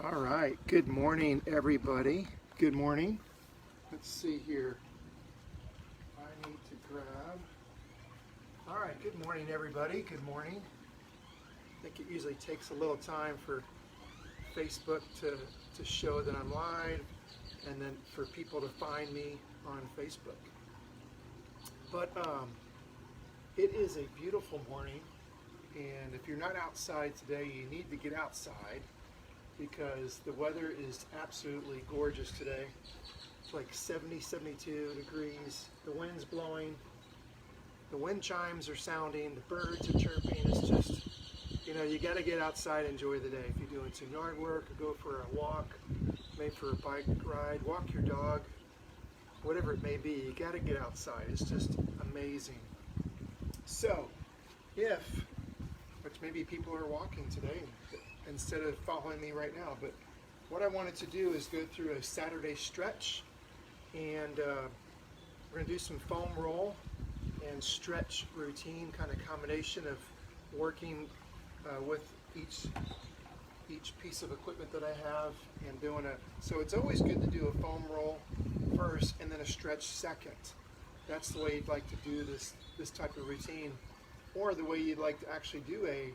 All right, good morning everybody. Good morning. Let's see here. I need to grab. All right, good morning everybody. Good morning. I think it usually takes a little time for Facebook to show that I'm live and then for people to find me on Facebook. But it is a beautiful morning, and if you're not outside today, you need to get outside because the weather is absolutely gorgeous today. It's like 70, 72 degrees. The wind's blowing. The wind chimes are sounding. The birds are chirping. It's just, you got to get outside and enjoy the day. If you're doing some yard work or go for a walk, maybe for a bike ride, walk your dog, whatever it may be, you got to get outside. It's just amazing. So, which maybe people are walking today instead of following me right now, but what I wanted to do is go through a Saturday stretch, and we're going to do some foam roll and stretch routine, kind of combination of working with each piece of equipment that I have and doing so it's always good to do a foam roll first and then a stretch second. That's the way you'd like to do this type of routine, or the way you'd like to actually do a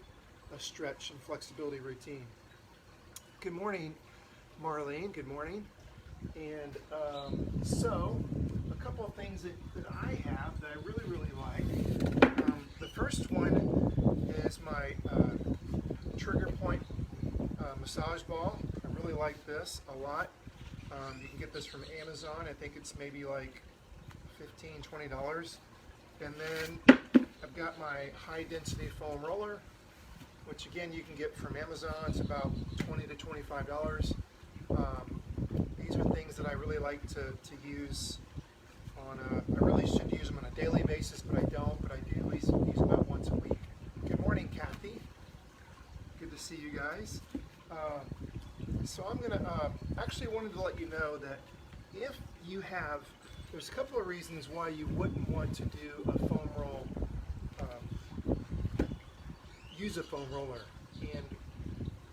stretch and flexibility routine. Good morning, Marlene. Good morning. And so a couple of things that I have that I really like. The first one is my trigger point massage ball. I really like this a lot. You can get this from Amazon. I think it's maybe like $15, $20. And then I've got my high density foam roller, which again you can get from Amazon. It's about $20 to $25. These are things that I really like to use on I really should use them on a daily basis, but I don't, but I do at least use them about once a week. Good morning, Kathy. Good to see you guys. So I'm going to, actually wanted to let you know that if you have, there's a couple of reasons why you wouldn't want to do a foam roll, use a foam roller. And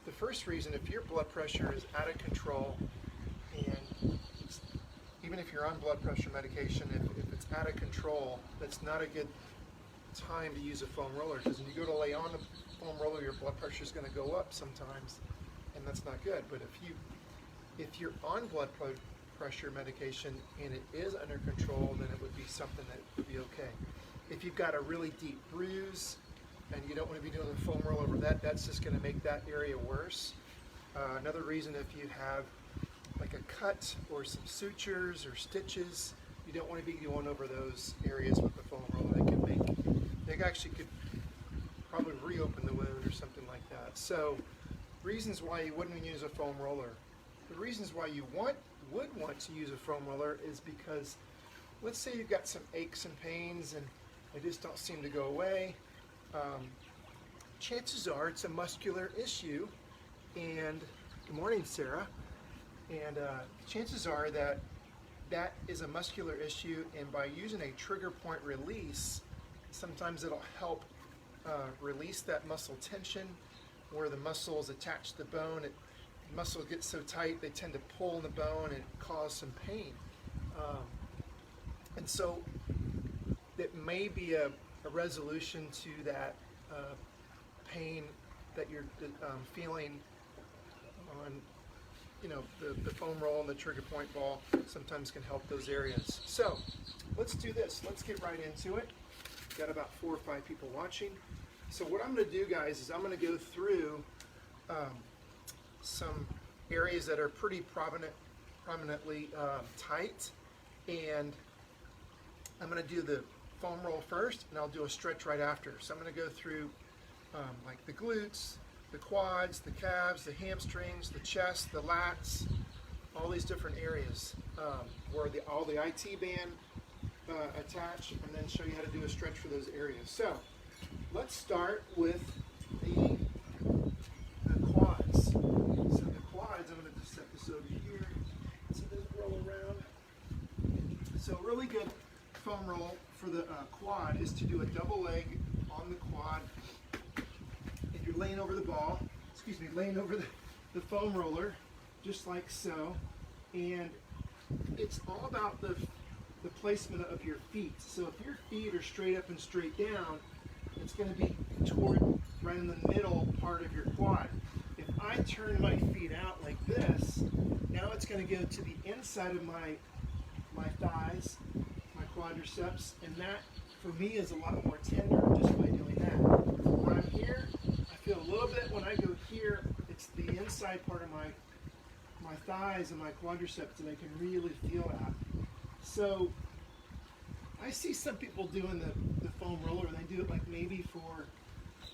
the first reason, if your blood pressure is out of control, and even if you're on blood pressure medication, if it's out of control, that's not a good time to use a foam roller, because when you go to lay on the foam roller, your blood pressure is going to go up sometimes, and that's not good. But if you're on blood pressure medication and it is under control, then it would be something that would be okay. If you've got a really deep bruise and you don't want to be doing the foam roll over that, that's just going to make that area worse. Another reason, if you have like a cut or some sutures or stitches, you don't want to be going over those areas with the foam roller. They actually could probably reopen the wound or something like that. So, reasons why you wouldn't use a foam roller. The reasons why you would want to use a foam roller is because, let's say you've got some aches and pains and they just don't seem to go away. Chances are it's a muscular issue, and good morning, Sarah. And chances are that is a muscular issue, and by using a trigger point release, sometimes it'll help release that muscle tension where the muscle is attached to the bone. The muscle gets so tight they tend to pull in the bone and cause some pain. And so it may be a resolution to that pain that you're feeling on, the foam roll and the trigger point ball sometimes can help those areas. So let's do this. Let's get right into it. Got about 4 or 5 people watching. So what I'm going to do, guys, is I'm going to go through some areas that are pretty prominently tight, and I'm going to do the foam roll first, and I'll do a stretch right after. So I'm going to go through like the glutes, the quads, the calves, the hamstrings, the chest, the lats, all these different areas where all the IT band attach, and then show you how to do a stretch for those areas. So let's start with the quads. So the quads, I'm going to just set this over here so it doesn't roll around. So really good foam roll for the quad is to do a double leg on the quad. If you're laying over the ball, laying over the foam roller, just like so. And it's all about the placement of your feet. So if your feet are straight up and straight down, it's going to be toward right in the middle part of your quad. If I turn my feet out like this, now it's going to go to the inside of my thighs, my quadriceps, and that for me is a lot more tender just by doing that. When I'm here, I feel a little bit. When I go here, it's the inside part of my thighs and my quadriceps that I can really feel at. So I see some people doing the foam roller, and they do it like maybe for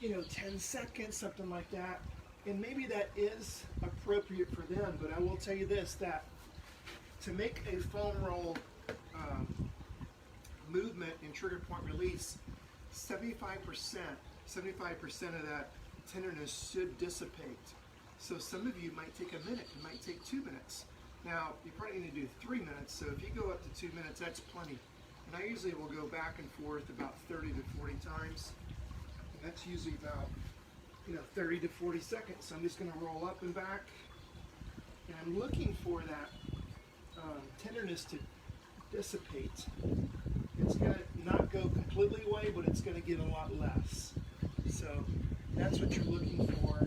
10 seconds, something like that. And maybe that is appropriate for them, but I will tell you this, that to make a foam roll movement in trigger point release, 75% of that tenderness should dissipate. So some of you might take a minute, it might take 2 minutes. Now, you probably need to do 3 minutes, so if you go up to 2 minutes, that's plenty. And I usually will go back and forth about 30 to 40 times. And that's usually about 30 to 40 seconds. So I'm just going to roll up and back. And I'm looking for that tenderness to dissipate. It's going to not go completely away, but it's going to get a lot less. So that's what you're looking for,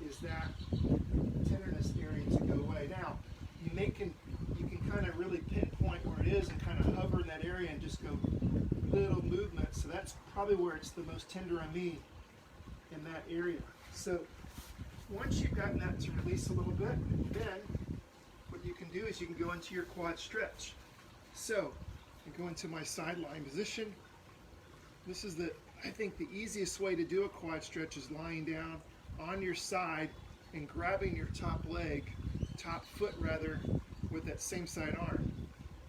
is that tenderness area to go away. Now, you can kind of really pinpoint where it is and kind of hover in that area and just go little movements. So that's probably where it's the most tender on me, in that area. So once you've gotten that to release a little bit, then what you can do is you can go into your quad stretch. So I go into my sideline position. This is I think the easiest way to do a quad stretch is lying down on your side and grabbing your top foot rather, with that same side arm.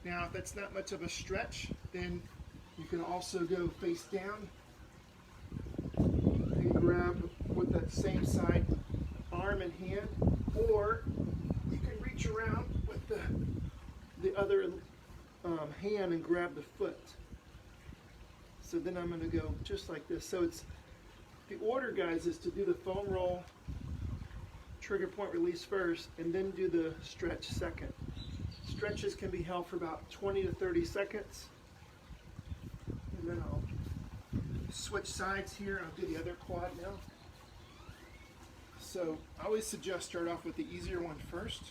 Now, if that's not much of a stretch, then you can also go face down and grab with that same side arm and hand, or you can reach around with the other hand and grab the foot. So then I'm going to go just like this. So it's the order, guys, is to do the foam roll, trigger point release first, and then do the stretch second. Stretches can be held for about 20 to 30 seconds. And then I'll switch sides here. I'll do the other quad now. So I always suggest start off with the easier one first,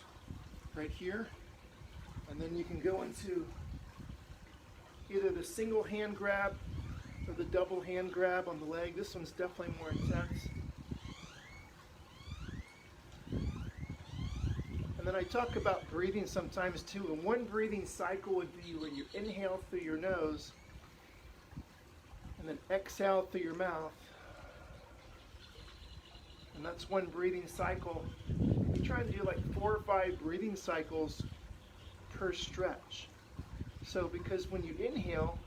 right here. And then you can go into either the single hand grab or the double hand grab on the leg. This one's definitely more intense. And then I talk about breathing sometimes too, and one breathing cycle would be where you inhale through your nose and then exhale through your mouth. And that's one breathing cycle. You try to do like 4 or 5 breathing cycles per stretch. So because when you inhale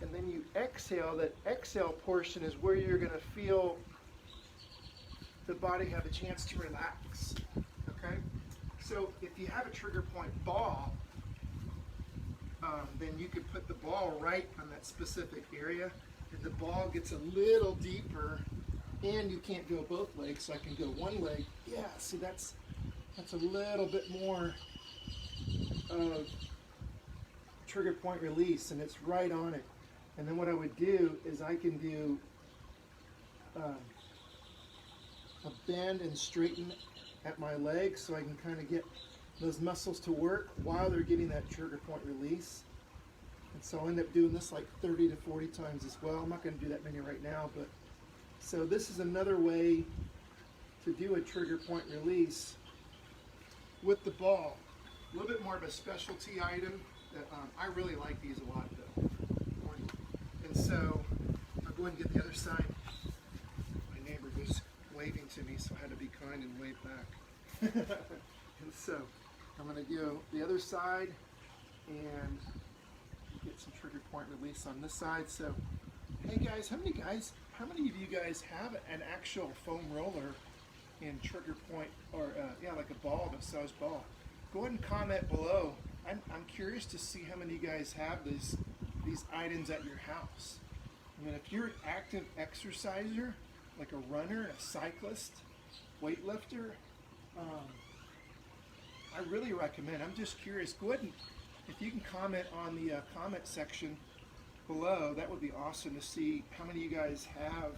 and then you exhale, that exhale portion is where you're going to feel the body have a chance to relax. Okay? So if you have a trigger point ball, then you could put the ball right on that specific area, and the ball gets a little deeper, and you can't go both legs, so I can go one leg. Yeah, see, that's a little bit more trigger point release, and it's right on it. And then what I would do is I can do a bend and straighten at my legs, so I can kind of get those muscles to work while they're getting that trigger point release. And so I'll end up doing this like 30 to 40 times as well. I'm not going to do that many right now, but so this is another way to do a trigger point release with the ball. A little bit more of a specialty item. That, I really like these a lot though. And so I'll go ahead and get the other side. My neighbor was waving to me, so I had to be kind and wave back. And so I'm going to go the other side and get some trigger point release on this side. So, hey guys, how many of you guys have an actual foam roller in trigger point, or yeah, like a ball, a massage ball? Go ahead and comment below. I'm curious to see how many of you guys have these items at your house. I mean, if you're an active exerciser, like a runner, a cyclist, weightlifter, I really recommend. I'm just curious. Go ahead and, if you can comment on the comment section below, that would be awesome to see how many of you guys have.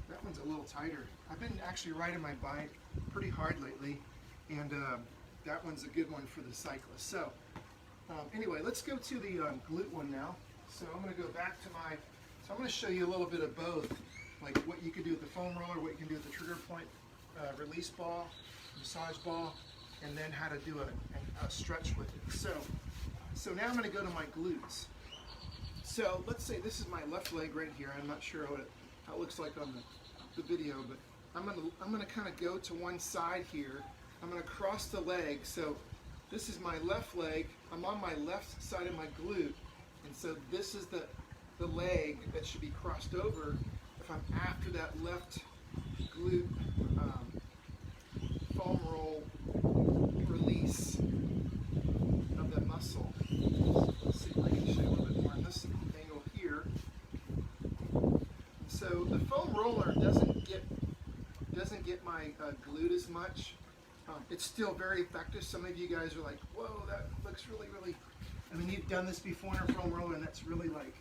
That one's a little tighter. I've been actually riding my bike pretty hard lately, and that one's a good one for the cyclist. So anyway, let's go to the glute one now. So I'm going to go back to so I'm going to show you a little bit of both, like what you can do with the foam roller, what you can do with the trigger point release ball, massage ball, and then how to do a stretch with it. So now I'm going to go to my glutes. So let's say this is my left leg right here. I'm not sure how it looks like on the video, but I'm going to kind of go to one side here. I'm going to cross the leg. So this is my left leg. I'm on my left side of my glute, and so this is the leg that should be crossed over if I'm after that left glute foam roll release of the muscle. Let's see if I can show you a little bit more on this angle here. So the foam roller doesn't get my glute as much. It's still very effective. Some of you guys are like, whoa, that looks really, really, I mean, you've done this before in a foam roller, and that's really like,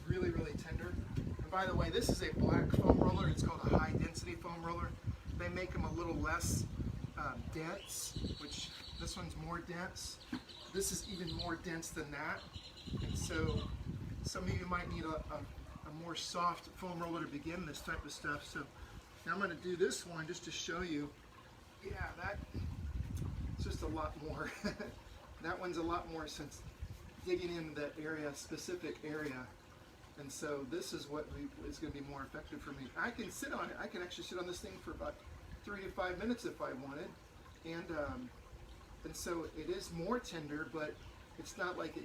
really, really tender. And by the way, this is a black foam roller. It's called a high density foam roller. They make them a little less dense, which this one's more dense. This is even more dense than that. And so some of you might need a more soft foam roller to begin this type of stuff. So now I'm going to do this one just to show you. Yeah, it's just a lot more. That one's a lot more since digging into that area, specific area. And so this is what is going to be more effective for me. I can sit on it. I can actually sit on this thing for about 3 to 5 minutes if I wanted. And so it is more tender, but it's not like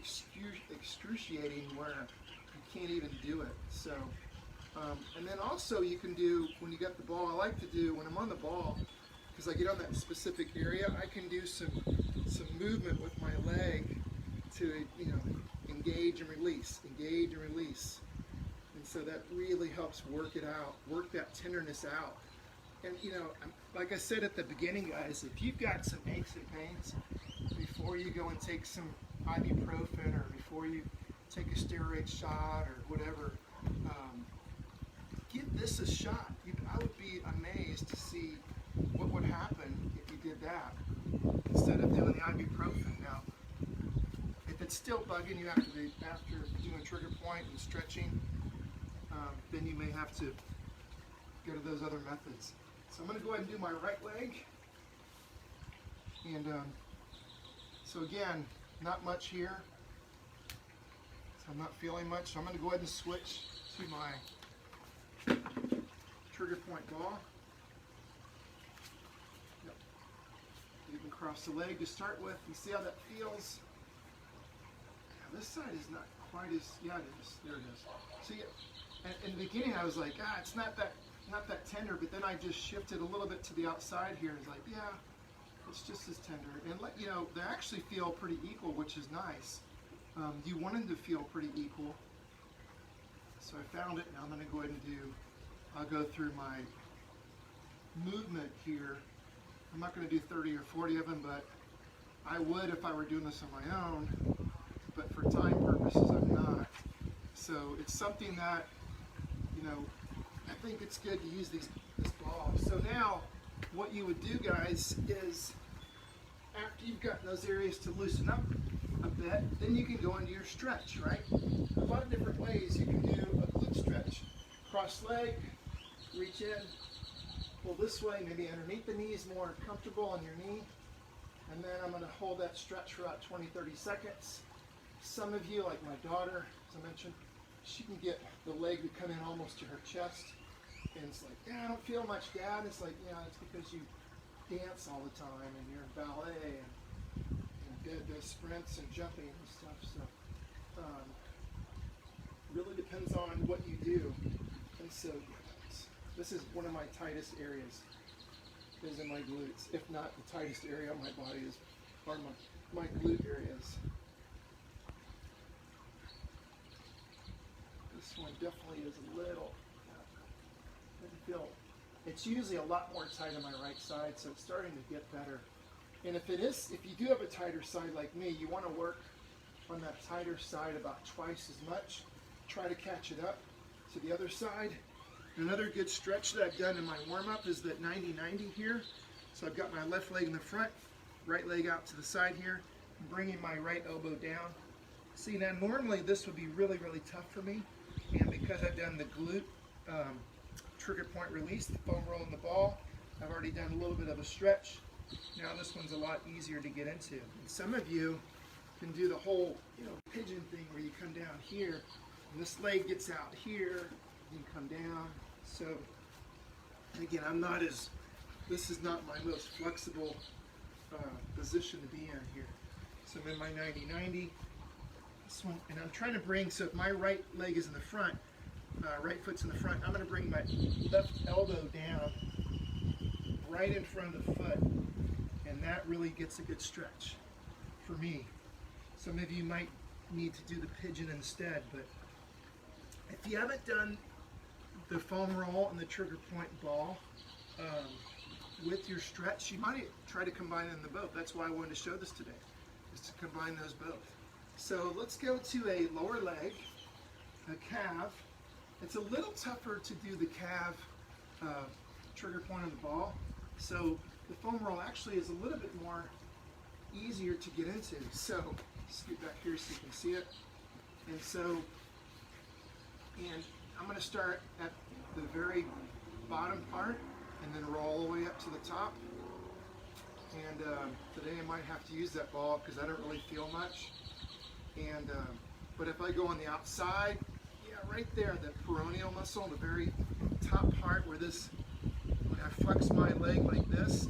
excruciating where you can't even do it. So, and then also you can do, when you got the ball, I like to do, when I'm on the ball, because I get on that specific area, I can do some movement with my leg to, engage and release, engage and release. And so that really helps work it out, work that tenderness out. And like I said at the beginning, guys, if you've got some aches and pains, before you go and take some ibuprofen or before you take a steroid shot or whatever, give this a shot. I would be amazed to see what would happen if you did that instead of doing the ibuprofen. Now, if it's still bugging you after doing trigger point and stretching, then you may have to go to those other methods. So I'm going to go ahead and do my right leg. And so again, not much here. So I'm not feeling much. So I'm going to go ahead and switch to my trigger point ball. Yep. You can cross the leg to start with. You see how that feels? Yeah, this side is not quite as, yeah, it is. There it is. So yeah, in the beginning I was like, it's not that tender, but then I just shifted a little bit to the outside here and it's like, yeah, it's just as tender. And they actually feel pretty equal, which is nice. You want them to feel pretty equal. So I found it. Now I'm going to go ahead and I'll go through my movement here. I'm not going to do 30 or 40 of them, but I would if I were doing this on my own. But for time purposes, I'm not. So it's something that, I think it's good to use this ball. So now what you would do, guys, is after you've got those areas to loosen up a bit, then you can go into your stretch, right? A lot of different ways you can do a glute stretch. Cross leg, reach in, pull this way, maybe underneath the knee is more comfortable on your knee. And then I'm going to hold that stretch for about 20-30 seconds. Some of you, like my daughter, as I mentioned, she can get the leg to come in almost to her chest. And it's like, I don't feel much, Dad. It's like, it's because you dance all the time and you're in ballet and did the sprints and jumping and stuff. So really depends on what you do. And so this is one of my tightest areas, is in my glutes. If not the tightest area of my body are my glute areas. This one definitely is a little, It's usually a lot more tight on my right side, so it's starting to get better. And if you do have a tighter side like me, you want to work on that tighter side about twice as much. Try to catch it up to the other side. Another good stretch that I've done in my warm-up is that 90-90 here. So I've got my left leg in the front, right leg out to the side here, bringing my right elbow down. See, now normally this would be really, really tough for me, and because I've done the glute trigger point release, the foam roll in the ball, I've already done a little bit of a stretch. Now this one's a lot easier to get into. And some of you can do the whole, pigeon thing where you come down here, and this leg gets out here, you can come down. So, again, this is not my most flexible position to be in here. So I'm in my 90-90. This one, and I'm trying to bring, so if my right leg is in the front, right foot's in the front, I'm going to bring my left elbow down right in front of the foot, and that really gets a good stretch for me. Some of you might need to do the pigeon instead, but if you haven't done the foam roll and the trigger point ball with your stretch, you might try to combine them both. That's why I wanted to show this today, is to combine those both. So let's go to a lower leg, a calf. It's a little tougher to do the calf trigger point of the ball. So the foam roll actually is a little bit more easier to get into. So scoot back here so you can see it. And I'm going to start at the very bottom part and then roll all the way up to the top. And today I might have to use that ball because I don't really feel much. And but if I go on the outside, yeah, right there, the peroneal muscle, the very top part where when I flex my leg like this,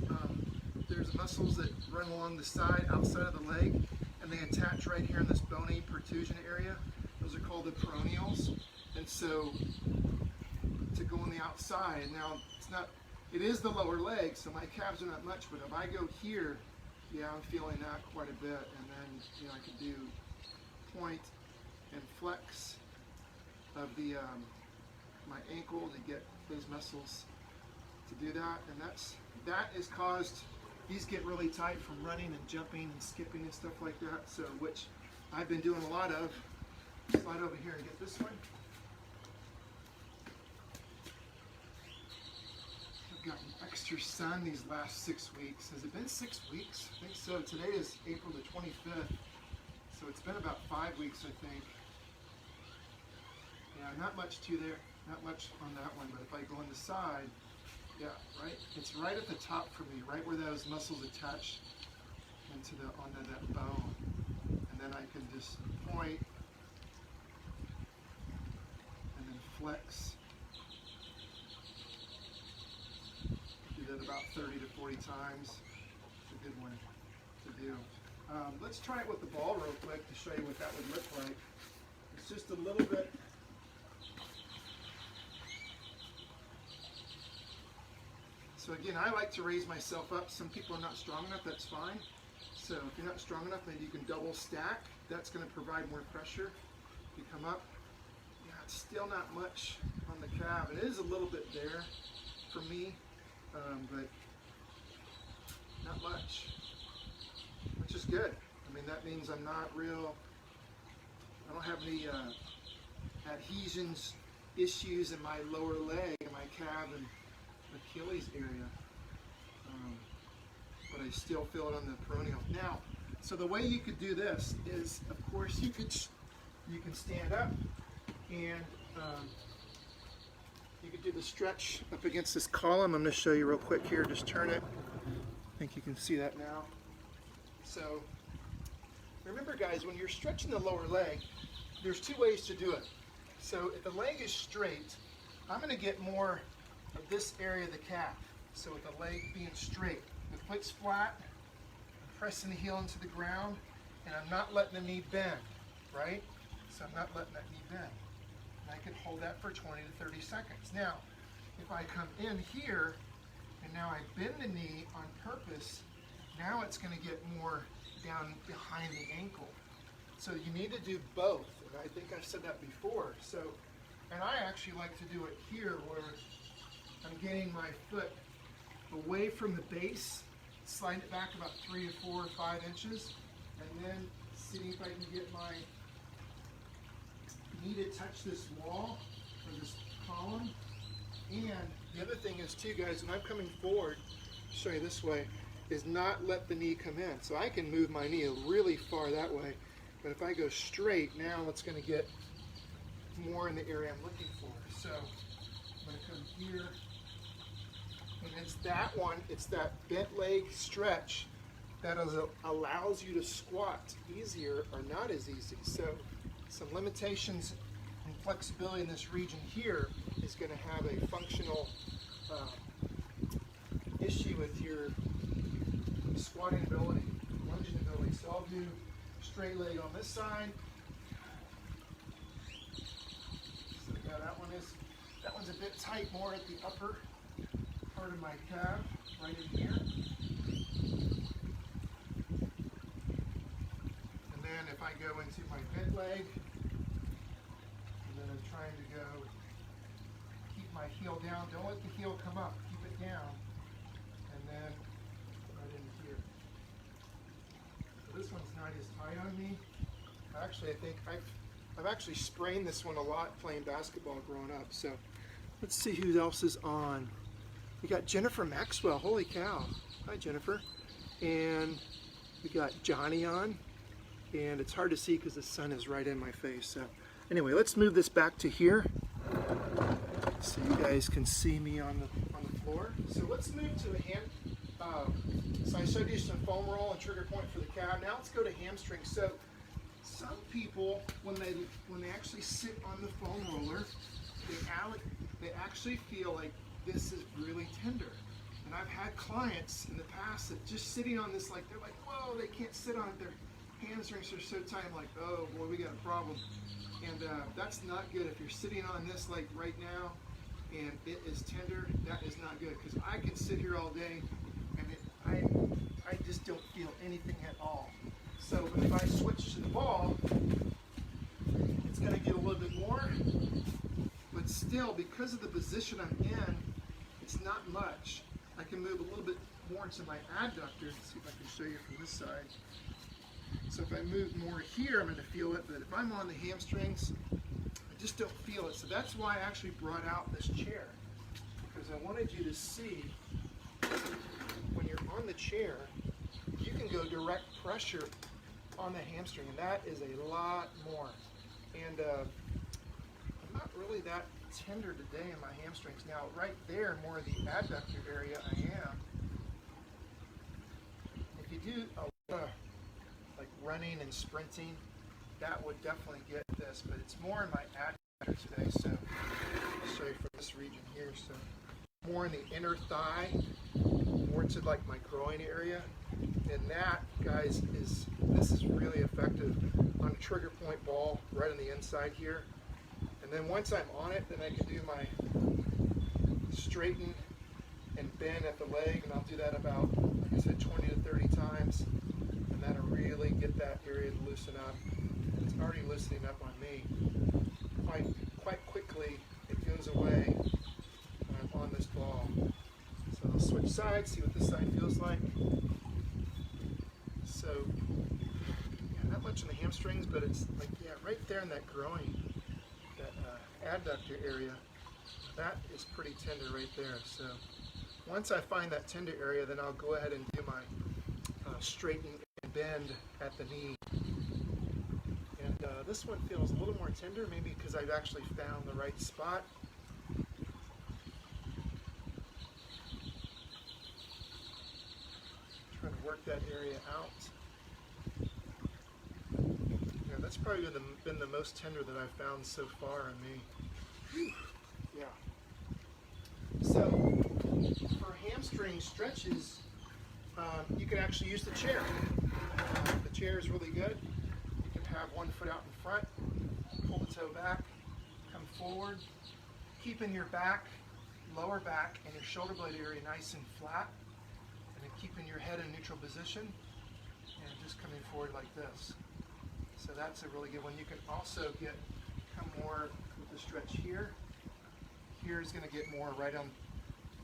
there's muscles that run along the side, outside of the leg, and they attach right here in this bony protrusion area. Those are called the peroneals. And so to go on the outside, now it is the lower leg, so my calves are not much, but if I go here, yeah, I'm feeling that quite a bit. And then, I can do point and flex of the my ankle to get those muscles to do that. And that is caused, these get really tight from running and jumping and skipping and stuff like that, so which I've been doing a lot of. Slide over here and get this one. I've gotten extra sun these last 6 weeks. Has it been 6 weeks? I think so. Today is April the 25th. So it's been about 5 weeks, I think. Yeah, not much not much on that one, but if I go on the side, yeah, right. It's right at the top for me, right where those muscles attach onto that bone. And then I can just point and then flex. Do that about 30 to 40 times. It's a good one to do. Let's try it with the ball real quick to show you what that would look like. It's just a little bit. So again, I like to raise myself up. Some people are not strong enough, that's fine. So if you're not strong enough, maybe you can double stack. That's going to provide more pressure. You come up. Yeah, it's still not much on the calf. It is a little bit there for me, but not much, which is good. I mean, that means I don't have any adhesions issues in my lower leg and my calf and Achilles area, but I still feel it on the peroneal. Now, so the way you could do this is, of course, you can stand up and you could do the stretch up against this column. I'm going to show you real quick here. Just turn it. I think you can see that now. So remember, guys, when you're stretching the lower leg, there's two ways to do it. So if the leg is straight, I'm going to get more of this area of the calf. So with the leg being straight, the foot's flat, I'm pressing the heel into the ground, and I'm not letting the knee bend, right? So I'm not letting that knee bend. And I can hold that for 20 to 30 seconds. Now, if I come in here, and now I bend the knee on purpose, now it's going to get more down behind the ankle. So you need to do both, and I think I've said that before. So, and I actually like to do it here where I'm I'm getting my foot away from the base, sliding it back about 3 to 4 or 5 inches, and then seeing if I can get my knee to touch this wall or this column. And the other thing is too, guys, when I'm coming forward, I'll show you this way, is not let the knee come in. So I can move my knee really far that way, but if I go straight, now it's going to get more in the area I'm looking for. So I'm going to come here, and it's that one, it's that bent leg stretch that allows you to squat easier or not as easy. So some limitations and flexibility in this region here is going to have a functional issue with your squatting ability, lunging ability. So I'll do straight leg on this side. So yeah, that one's a bit tight, more at the upper part of my calf, right in here. And then if I go into my bent leg, and then I'm trying to go keep my heel down. Don't let the heel come up. Keep it down. And then right in here. So this one's not as tight on me. Actually, I think I've actually sprained this one a lot playing basketball growing up. So let's see who else is on. We got Jennifer Maxwell. Holy cow. Hi, Jennifer. And we got Johnny on. And it's hard to see because the sun is right in my face. So anyway, let's move this back to here so you guys can see me on the floor. So let's move to a hand. So I showed you some foam roll and trigger point for the calf. Now let's go to hamstrings. So some people, when they actually sit on the foam roller, they actually feel like this is really tender. And I've had clients in the past that just sitting on this, like they're like, whoa, they can't sit on it. Their hamstrings are so tight. I'm like, oh boy, we got a problem. And that's not good. If you're sitting on this like right now and it is tender, that is not good, because I can sit here all day and I just don't feel anything at all. So if I switch to the ball, it's going to get a little bit more, but still, because of the position I'm in, it's not much. I can move a little bit more into my adductor. Let's see if I can show you from this side. So if I move more here, I'm going to feel it, but if I'm on the hamstrings, I just don't feel it. So that's why I actually brought out this chair, because I wanted you to see when you're on the chair, you can go direct pressure on the hamstring, and that is a lot more. And I'm not really that tender today in my hamstrings. Now right there, more of the adductor area, I am. If you do a lot of like running and sprinting, that would definitely get this, but it's more in my adductor today. So I'll show you from this region here. So more in the inner thigh, more to like my groin area. And that, guys, this is really effective on a trigger point ball right on the inside here. And then once I'm on it, then I can do my straighten and bend at the leg, and I'll do that about, like I said, 20 to 30 times, and that'll really get that area to loosen up. It's already loosening up on me. Quite quickly, it goes away when I'm on this ball. So I'll switch sides, see what this side feels like. So, yeah, not much in the hamstrings, but it's like, yeah, right there in that groin, that adductor area, that is pretty tender right there. So once I find that tender area, then I'll go ahead and do my straighten and bend at the knee. And this one feels a little more tender, maybe because I've actually found the right spot. Trying to work that area out. Yeah, that's probably been the most tender that I've found so far in me. Whew. Yeah. So for hamstring stretches, you can actually use the chair. The chair is really good. You can have one foot out in front, pull the toe back, come forward, keeping your back, lower back, and your shoulder blade area nice and flat, and then keeping your head in neutral position, and just coming forward like this. So that's a really good one. You can also come more with the stretch here. Here is going to get more right on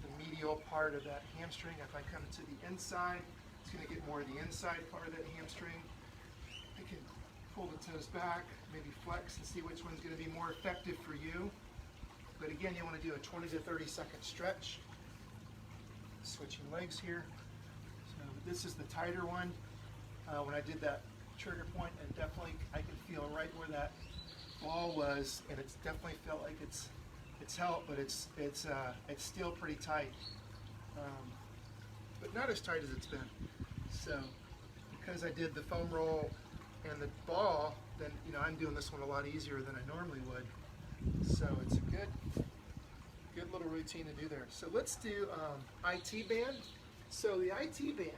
the medial part of that hamstring. If I come to the inside, it's going to get more of the inside part of that hamstring. I can pull the toes back, maybe flex and see which one's going to be more effective for you. But again, you want to do a 20 to 30 second stretch. Switching legs here. So this is the tighter one. When I did that trigger point, and definitely I can feel right where that ball was, and it's definitely felt like it's helped, but it's still pretty tight, but not as tight as it's been. So because I did the foam roll and the ball, then I'm doing this one a lot easier than I normally would. So it's a good little routine to do there. So let's do IT band. So the IT band.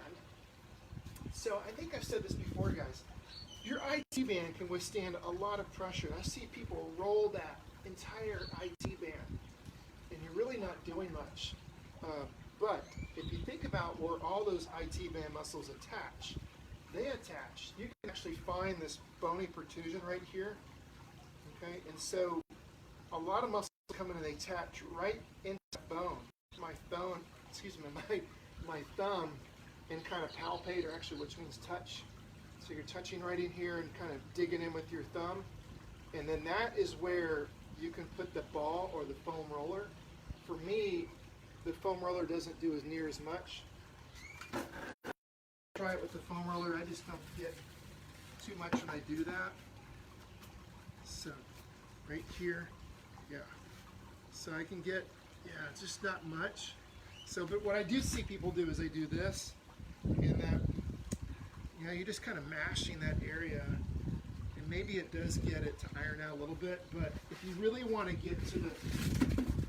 So I think I've said this before, guys. Your IT band can withstand a lot of pressure. And I see people roll that entire IT band, and you're really not doing much. But if you think about where all those IT band muscles attach, they attach. You can actually find this bony protrusion right here. Okay, and so a lot of muscles come in and they attach right into the bone. My thumb, my thumb, and kind of palpate, or actually, which means touch. So you're touching right in here and kind of digging in with your thumb, and then that is where you can put the ball or the foam roller. For me, the foam roller doesn't do as near as much. Try it with the foam roller. I just don't get too much when I do that. So right here, yeah. So I can get, it's just not much. So, but what I do see people do is they do this, and that, you're just kind of mashing that area, and maybe it does get it to iron out a little bit, but if you really want to get to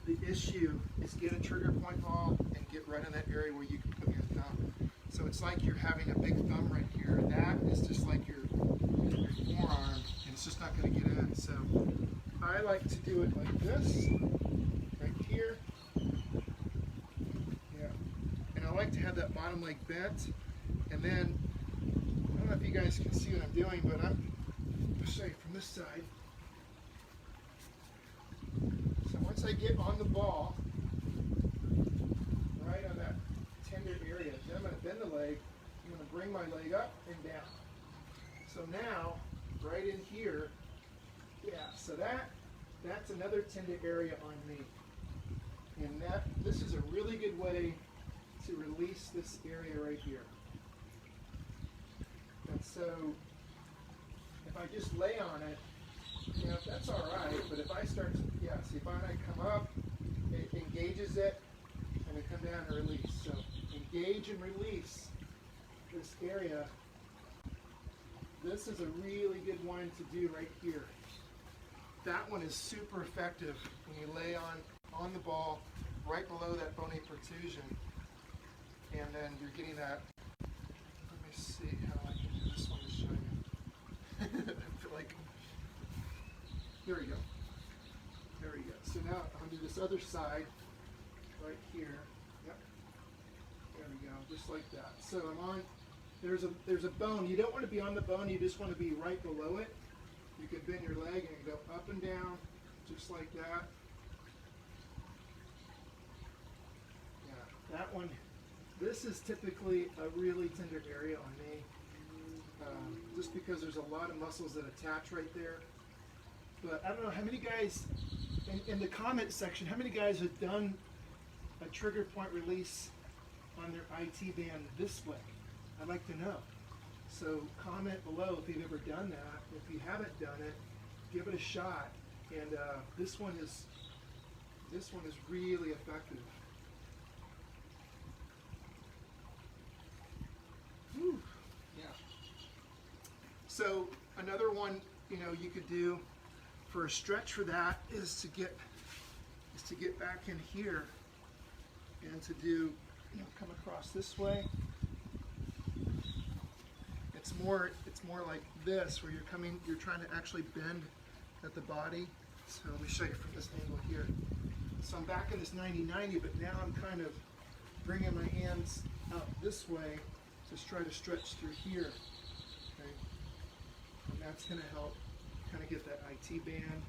the issue, is get a trigger point ball and get right in that area where you can put your thumb. So it's like you're having a big thumb right here. That is just like your forearm, and it's just not going to get in. So I like to do it like this, right here. Yeah. And I like to have that bottom leg bent, and then, I don't know if you guys can see what I'm doing, but I'll show you from this side. So once I get on the ball, right on that tender area, then I'm going to bend the leg, I'm going to bring my leg up and down. So now, right in here, so that's another tender area on me. And this is a really good way to release this area right here. And so, if I just lay on it, that's all right. But if I start to, see, if I come up, it engages it, and then come down and release. So, engage and release this area. This is a really good one to do right here. That one is super effective when you lay on the ball right below that bony protrusion, and then you're getting that. Let me see how I can do this one to show you. I feel like, there we go. There we go. So now I'm going to do this other side right here. Yep. There we go, just like that. So I'm on, there's a bone. You don't want to be on the bone, you just want to be right below it. You can bend your leg and go up and down, just like that. Yeah, that one, this is typically a really tender area on me, just because there's a lot of muscles that attach right there. But I don't know how many guys, in the comment section, how many guys have done a trigger point release on their IT band this way? I'd like to know. So comment below if you've ever done that. If you haven't done it, give it a shot. And this one is really effective. Whew. Yeah. So another one, you could do for a stretch for that is to get back in here and to do, come across this way. It's more like this, where you're trying to actually bend at the body. So let me show you from this angle here. So I'm back in this 90-90, but now I'm kind of bringing my hands out this way to try to stretch through here. Okay, and that's going to help kind of get that IT band.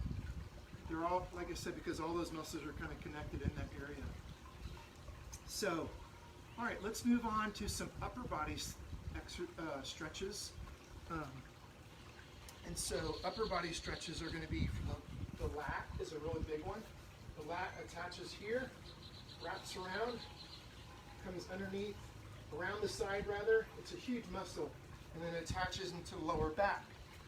They're all, like I said, because all those muscles are kind of connected in that area. So, all right, let's move on to some upper body stretches. And so upper body stretches are going to be the lat is a really big one. The lat attaches here, wraps around, comes underneath, around the side rather. It's a huge muscle, and then it attaches into the lower back.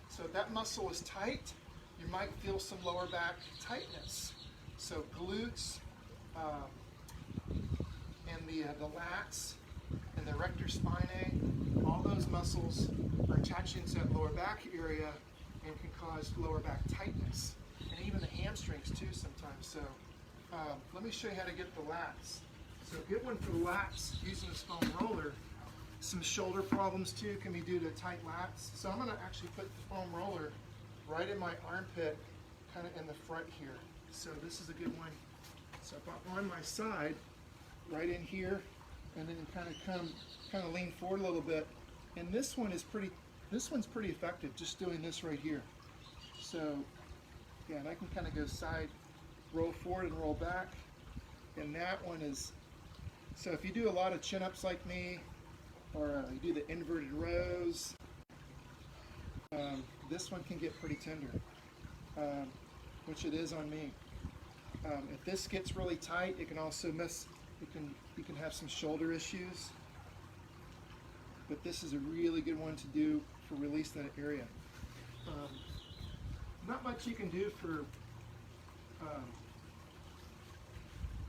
So if that muscle is tight, you might feel some lower back tightness. So glutes and the lats and the rector spinae, all those muscles are attaching to that lower back area and can cause lower back tightness. And even the hamstrings too sometimes. So let me show you how to get the lats. So a good one for the lats using this foam roller. Some shoulder problems too can be due to tight lats. So I'm going to actually put the foam roller right in my armpit, kind of in the front here. So this is a good one. So if I'm on my side, right in here, and then kind of lean forward a little bit. And this one's pretty effective, just doing this right here. So yeah, and I can kind of go side, roll forward and roll back. And that one is, so if you do a lot of chin-ups like me, or you do the inverted rows, this one can get pretty tender, which it is on me. If this gets really tight, it can also you can have some shoulder issues. But this is a really good one to do for release that area. Not much you can do for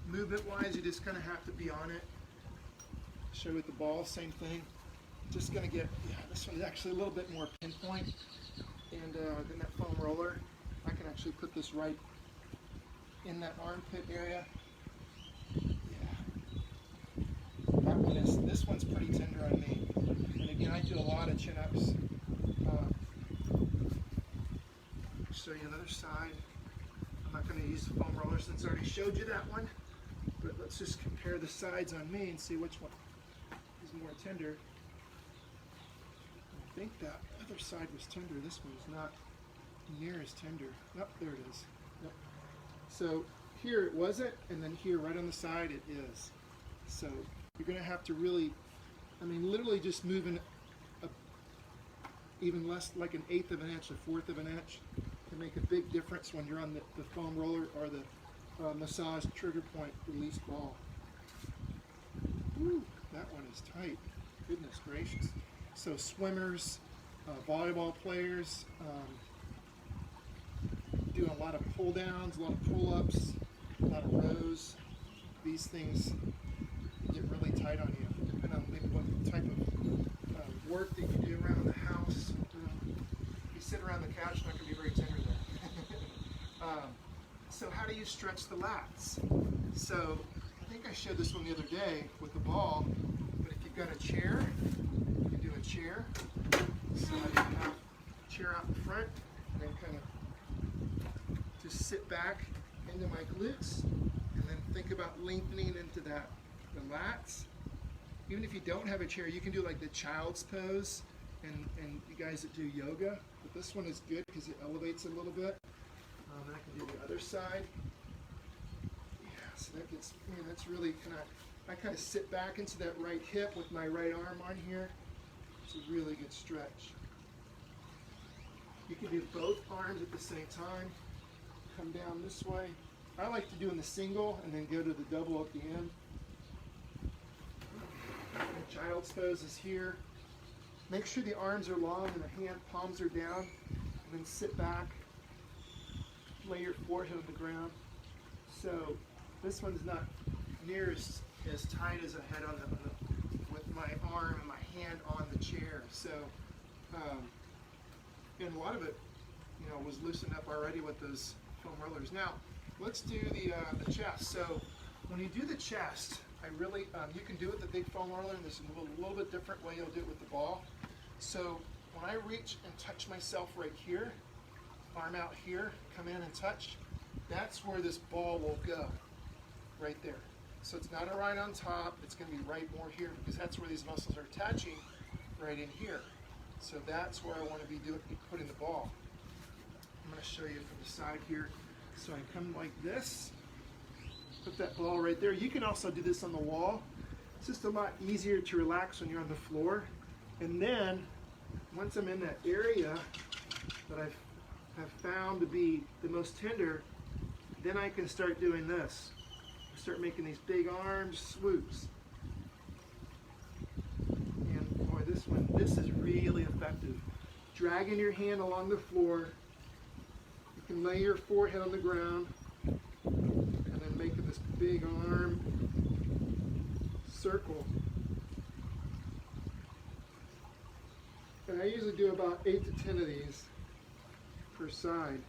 movement-wise. You just kind of have to be on it. Show with the ball, same thing. Just going to get, yeah, this one's actually a little bit more pinpoint. And then that foam roller, I can actually put this right in that armpit area. Yeah. This one's pretty tender on me. And again, I do a lot of chin-ups. Show you another side. I'm not going to use the foam roller since I already showed you that one. But let's just compare the sides on me and see which one is more tender. I think that other side was tender. This one is not near as tender. Nope, there it is. Yep. So here it wasn't, and then here right on the side it is. So you're going to have to really, literally just moving even less, like an eighth of an inch, a fourth of an inch, can make a big difference when you're on the foam roller or the massage trigger point release ball. Woo, that one is tight. Goodness gracious. So swimmers, volleyball players, doing a lot of pull downs, a lot of pull ups, a lot of rows. These things get really tight on you, depending on maybe what type of work that you do around the house. If you sit around the couch, it's not going to be very tender there. So how do you stretch the lats? So I think I showed this one the other day with the ball, but if you've got a chair, you can do a chair. So you can have a chair out in front, and then kind of just sit back into my glutes, and then think about lengthening into the lats. Even if you don't have a chair, you can do like the child's pose, and you guys that do yoga, but this one is good because it elevates it a little bit. And I can do the other side. Yeah, so that gets, that's really I kind of sit back into that right hip with my right arm on here. It's a really good stretch. You can do both arms at the same time. Come down this way. I like to do in the single and then go to the double at the end. The child's pose is here. Make sure the arms are long and the hand palms are down, and then sit back. Lay your forehead on the ground. So this one's not near as tight as I had on with my arm and my hand on the chair. So and a lot of it, was loosened up already with those foam rollers. Now let's do the chest. So when you do the chest, I really you can do it with the big foam roller, and there's a little bit different way you'll do it with the ball. So when I reach and touch myself right here, arm out here, come in and touch, that's where this ball will go, right there. So it's not right on top, it's going to be right more here, because that's where these muscles are attaching, right in here. So that's where I want to be putting the ball. I'm going to show you from the side here. So I come like this, put that ball right there. You can also do this on the wall. It's just a lot easier to relax when you're on the floor. And then, once I'm in that area that I have found to be the most tender, then I can start doing this. Start making these big arm swoops. And boy, this is really effective. Dragging your hand along the floor. You can lay your forehead on the ground and then making this big arm circle. And I usually do about 8 to 10 of these per side.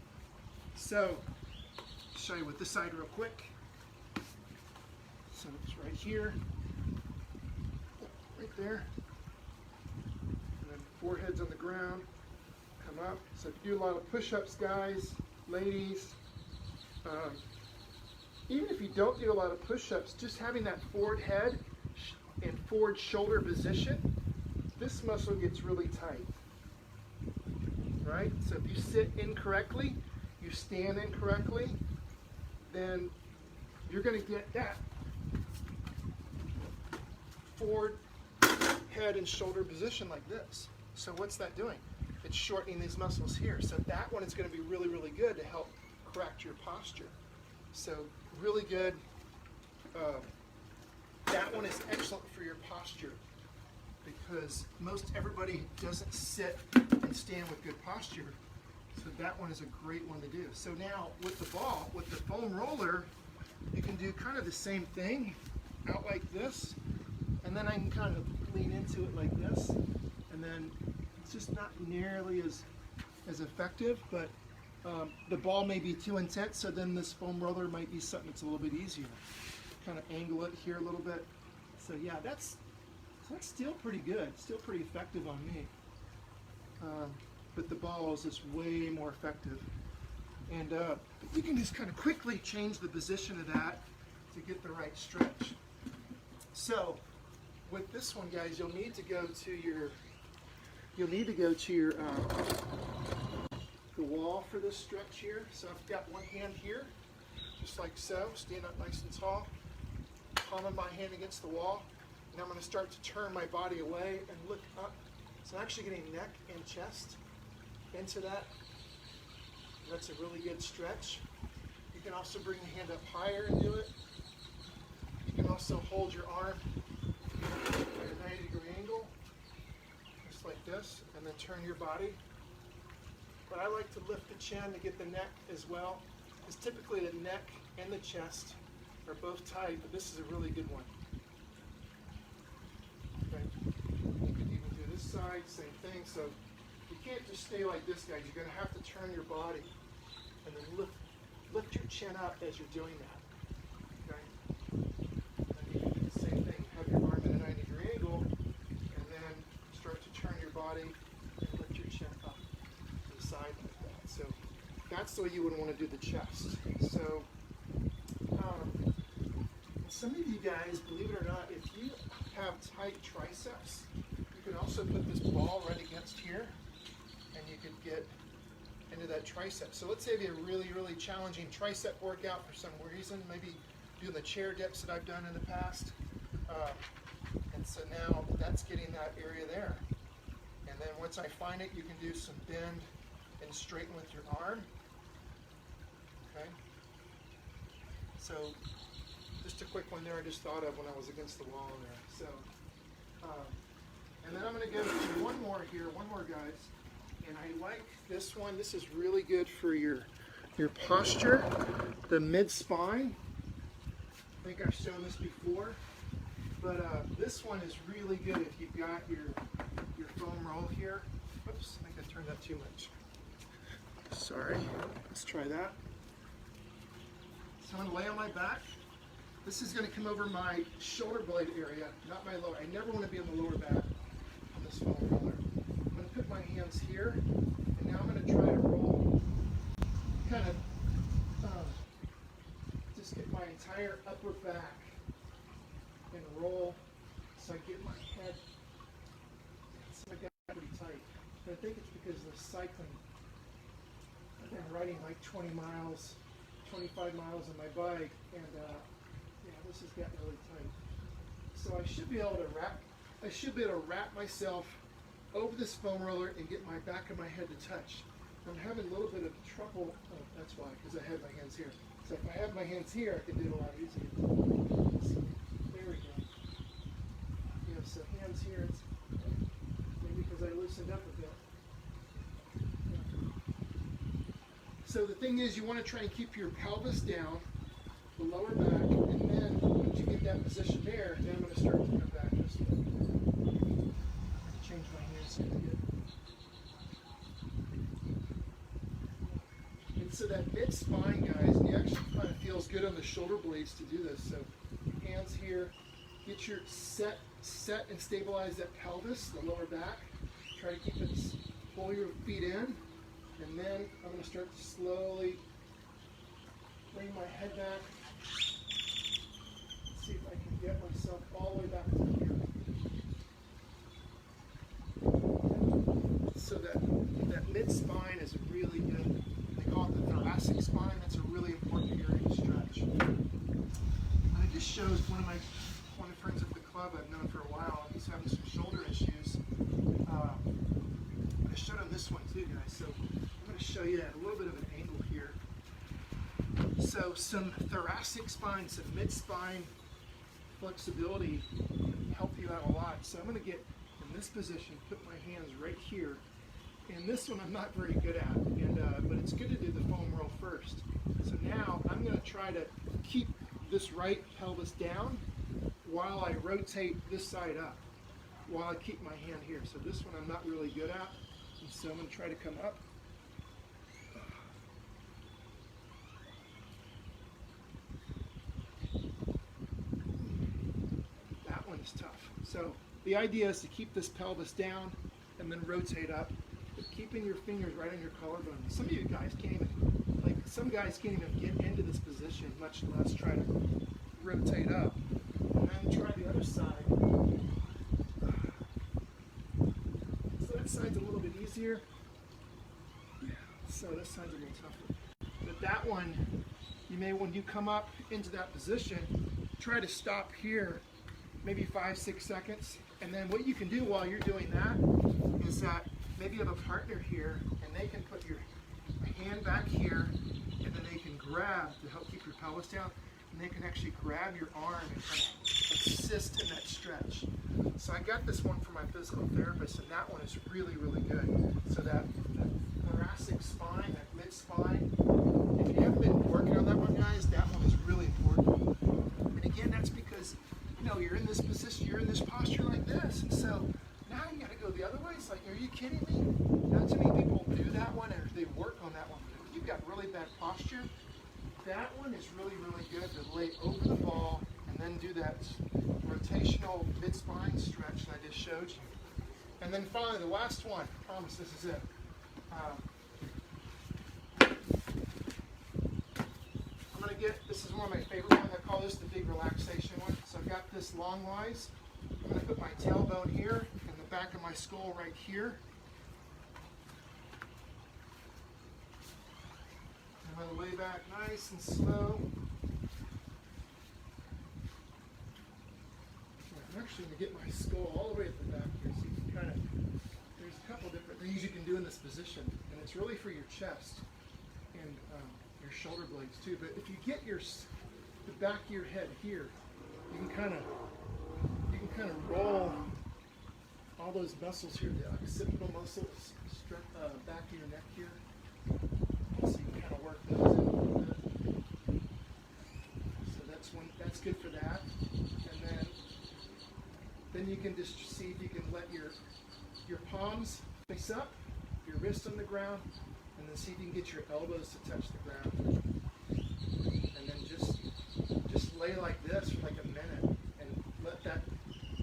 So, I'll show you with this side real quick. So it's right here, right there, and then forehead's on the ground, come up. So if you do a lot of push-ups, guys, ladies, even if you don't do a lot of push-ups, just having that forward head and forward shoulder position, this muscle gets really tight, right? So if you sit incorrectly, you stand incorrectly, then you're going to get that forward head and shoulder position like this. So what's that doing? It's shortening these muscles here. So that one is going to be really, really good to help correct your posture. So really good. That one is excellent for your posture because most everybody doesn't sit and stand with good posture. So that one is a great one to do. So now with the ball, with the foam roller, you can do kind of the same thing out like this. And then I can kind of lean into it like this, and then it's just not nearly as effective, but the ball may be too intense, so then this foam roller might be something that's a little bit easier. Kind of angle it here a little bit. So yeah, that's still pretty good, still pretty effective on me. But the ball is just way more effective. And you can just kind of quickly change the position of that to get the right stretch. So with this one, guys, you'll need to go to your the wall for this stretch here. So I've got one hand here, just like so, stand up nice and tall, palm of my hand against the wall, and I'm going to start to turn my body away and look up. So I'm actually getting neck and chest into that. That's a really good stretch. You can also bring the hand up higher and do it. You can also hold your arm at a 90-degree angle, just like this, and then turn your body. But I like to lift the chin to get the neck as well, because typically the neck and the chest are both tight, but this is a really good one. Okay. You can even do this side, same thing. So you can't just stay like this, guys. You're going to have to turn your body and then lift your chin up as you're doing that. Okay. And you can do the same thing. Have your arm at a 90-degree angle, and then start to turn your body and lift your chin up to the side like that. So that's the way you would want to do the chest. So some of you guys, believe it or not, if you have tight triceps, you can also put this ball right against here, and you could get into that tricep. So let's say you have a really, really challenging tricep workout for some reason, maybe doing the chair dips that I've done in the past. And so now that's getting that area there. And then once I find it, you can do some bend and straighten with your arm. Okay. So just a quick one there I just thought of when I was against the wall there. So, and then I'm going to go to one more here, one more, guys. And I like this one. This is really good for your posture, the mid-spine. I think I've shown this before. But this one is really good if you've got your foam roll here. Oops, I think I turned that too much. Sorry. Let's try that. So I'm going to lay on my back. This is going to come over my shoulder blade area, not my lower. I never want to be on the lower back on this foam roller. I'm going to put my hands here, and now I'm going to try to roll, kind of just get my entire upper back and roll so I get my head. So I got pretty tight. But I think it's because of the cycling. I've been riding like 20 miles, 25 miles on my bike, and yeah, this has gotten really tight. So I should be able to wrap myself over this foam roller and get my back of my head to touch. I'm having a little bit of trouble. Oh, that's why, because I have my hands here. So if I have my hands here, I can do it a lot easier. So, there we go. You know, so hands here, it's maybe because I loosened up a bit. So the thing is, you want to try and keep your pelvis down, the lower back, and then once you get that position there, then I'm going to start to come back this way. Change my hands here to get. And so that mid-spine, guys, and it actually kind of feels good on the shoulder blades to do this. So hands here, get your set and stabilize that pelvis, the lower back. Try to keep it, pull your feet in. And then I'm going to start to slowly bring my head back. See if I can get myself all the way back to here. So that mid-spine is really good. They call it the thoracic spine. That's a really important area to stretch. And it just shows one of my friends at the club I've known for a while. He's having some shoulder issues. I showed him this one too, guys. So I'm going to show you at a little bit of an angle here. So some thoracic spine, some mid-spine flexibility can help you out a lot. So I'm going to get in this position, put my hands right here. And this one I'm not very good at, but it's good to do the foam roll first. So now I'm going to try to keep this right pelvis down while I rotate this side up, while I keep my hand here. So this one I'm not really good at, and so I'm going to try to come up. That one is tough. So the idea is to keep this pelvis down and then rotate up, but keeping your fingers right on your collarbone. Some of you guys can't even, some guys can't even get into this position, much less try to rotate up. And then try the other side. So that side's a little bit easier. So this side's a little tougher. But that one, you may, when you come up into that position, try to stop here, maybe 5-6 seconds. And then what you can do while you're doing that is that maybe you have a partner here, and they can put your hand back here, and then they can grab to help keep your pelvis down, and they can actually grab your arm and kind of assist in that stretch. So I got this one from my physical therapist, and that one is really, really good. So that thoracic spine, that mid-spine, if you haven't been working on that one, guys, that one is really important. And again, that's because, you know, you're in this position, you're in this posture like this, and so now you got to go the other way. It's like, are you kidding me? Not too many people do that one, or they work on that one. But if you've got really bad posture, that one is really, really good to lay over the ball and then do that rotational mid-spine stretch that I just showed you. And then finally, the last one, I promise this is it. I'm going to get, this is one of my favorite ones. I call this the big relaxation one. So I've got this long wise. I'm going to put my tailbone here and the back of my skull right here. I'm going to lay back nice and slow. I'm actually going to get my skull all the way at the back here, so you can kind of, there's a couple different things you can do in this position, and it's really for your chest and your shoulder blades too. But if you get the back of your head here, you can kind of roll all those muscles here, the occipital muscles, back of your neck here. So you can kind of work those in a little bit. So that's good for that. And then you can just see if you can let your palms face up, your wrists on the ground, and then see if you can get your elbows to touch the ground. And then just lay like this for like a minute and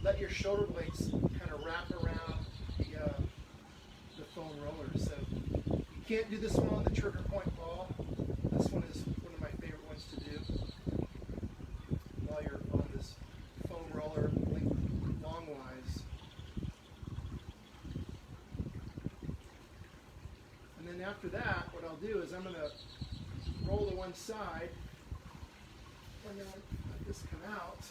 let your shoulder blades kind of wrap around the foam roller. So you can't do this one on the trigger point ball. This one is one of my favorite ones to do while you're on this foam roller long wise. And then after that, what I'll do is I'm going to roll to one side and then let this come out.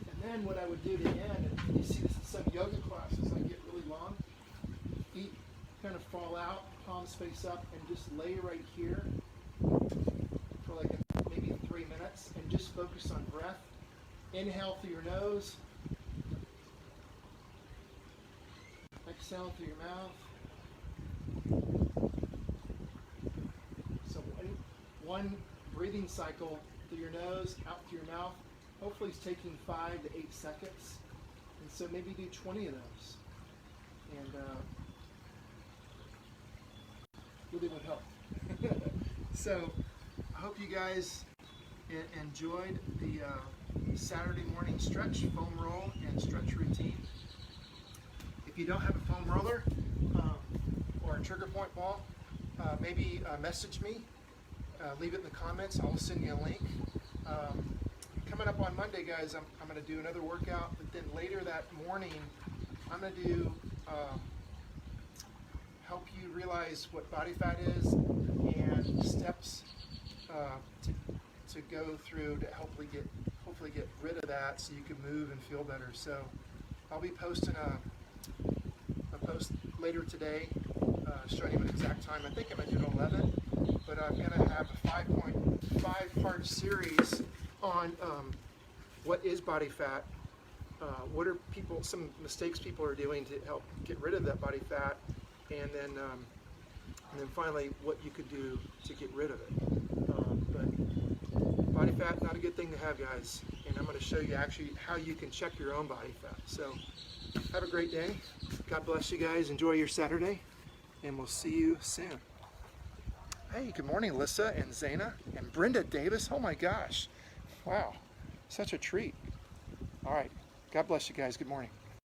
And then what I would do to end, and you see this in some yoga classes, I get really long, feet kind of fall out, palms face up, and just lay right here for like maybe 3 minutes, and just focus on breath. Inhale through your nose, exhale through your mouth. So one breathing cycle through your nose, out through your mouth. Hopefully it's taking 5 to 8 seconds. And so maybe do 20 of those. And really would help. So I hope you guys enjoyed the Saturday morning stretch, foam roll, and stretch routine. If you don't have a foam roller or a trigger point ball, maybe message me, leave it in the comments, I'll send you a link. Coming up on Monday, guys, I'm going to do another workout, but then later that morning, I'm going to do, help you realize what body fat is and steps to go through to hopefully get rid of that so you can move and feel better. So I'll be posting a post later today showing you an exact time. I think I'm going to do it at 11, but I'm going to have a 5.5-part series on what is body fat, what are some mistakes people are doing to help get rid of that body fat, and then finally what you could do to get rid of it. But body fat, not a good thing to have, guys, and I'm going to show you actually how you can check your own body fat. So have a great day. God bless you guys. Enjoy your Saturday, and we'll see you soon. Hey, good morning, Alyssa and Zaina and Brenda Davis. Oh my gosh. Wow, such a treat. All right, God bless you guys. Good morning.